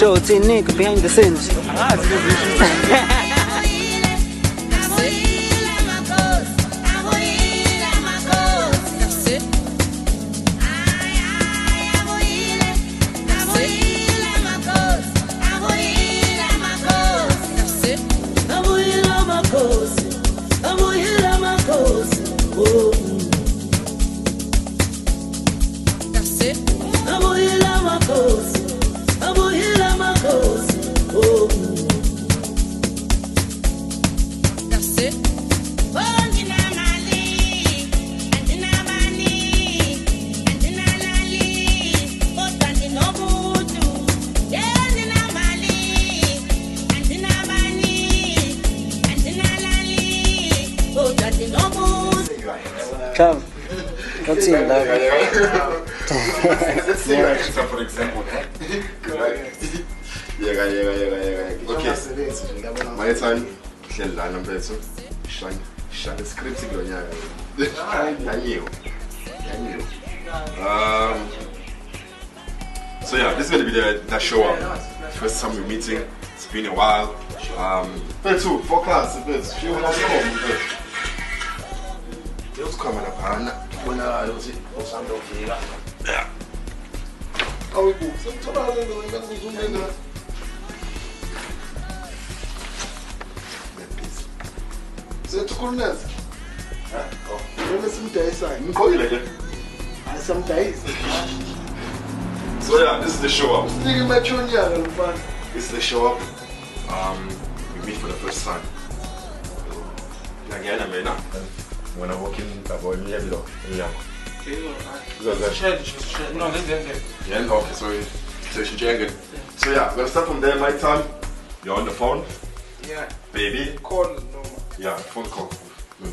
Show team Nick behind the scenes. Come. What's in love? Let's say like for example. Yeah. Okay. My time. Hlala mfethu. Shaya script lo nyaka. Yanyiwe. So yeah, this is going to be the show up. First time we're meeting. It's been a while. Mfethu, for class, mfethu. She will not come. Let's come on up. Yeah. Oh, we go. So to call us. Some days I call you later. Some days. So yeah, this is the show up. This is the show up. We meet for the first time. Again, I mean, when I walk in, I go in here below. Yeah, okay, sorry. So yeah, we're gonna start from there. My time. You're on the phone. Yeah. Baby. Call. No. Yeah, phone call. You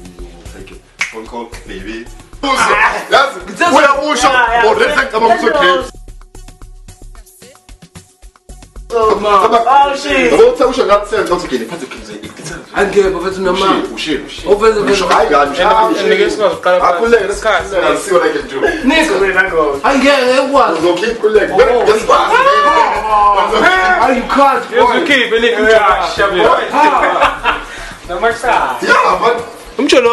take it. Phone call, baby. That's we are motion. Oh, let's take them out to Oh shit. Don't tell you not saying don't take it. I give over to Mama. Push. Over the I got you. I pull it. Let's see what I can do. Nigga, I get it. What? Okay, collect. Let's pass. Are you caught? Okay, but yeah, man. Umcholo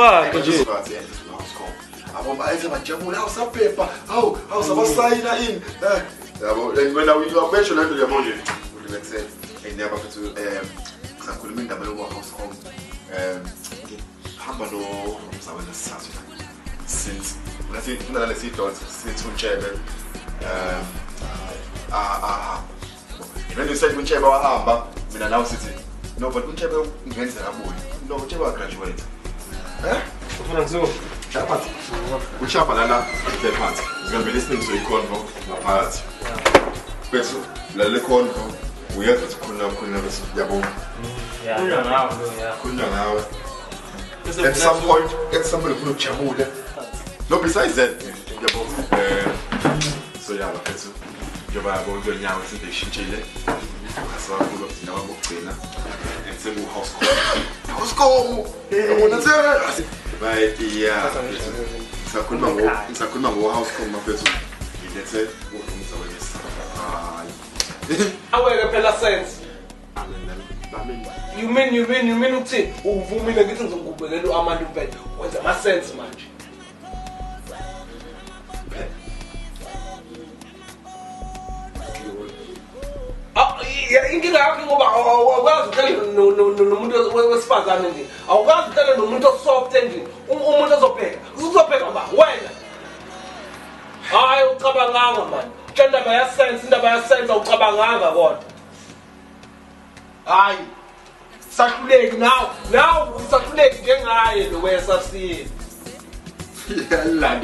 when I mention that your body, let's say, and never to Sakulimin double house home. Hambano, since let's see, since we chairman. When you said whichever hamba, we announce it. No, but whichever events are boy, no, whichever graduate. Which are banana, the part. He's going to be listening to a convo, my parents. Peso, the convo, we have to Yabo. At some point, get somebody who Chamu. No, besides that, so yeah, Peso, you're about to now to the Chile. That's why I pull up the number trainer and say, house call. I want to say, right, yeah. It's a good house call, my person. That's it. What comes over this? I wear a pella sense. You mean it? Oh, for me, the getting some good, but I'm a bed. What's my sense, man? Inkinga yakho ngoba awukwazi ukuthenga no wesifazane endini awukwazi ukuthenga nomuntu osoft endini umuntu ozopheka uzopheka ngoba wena hayi ucabanganga man indaba yasense awucabanganga kodwa hayi sahluleki now usahluleki njengaye lo wesasini yalla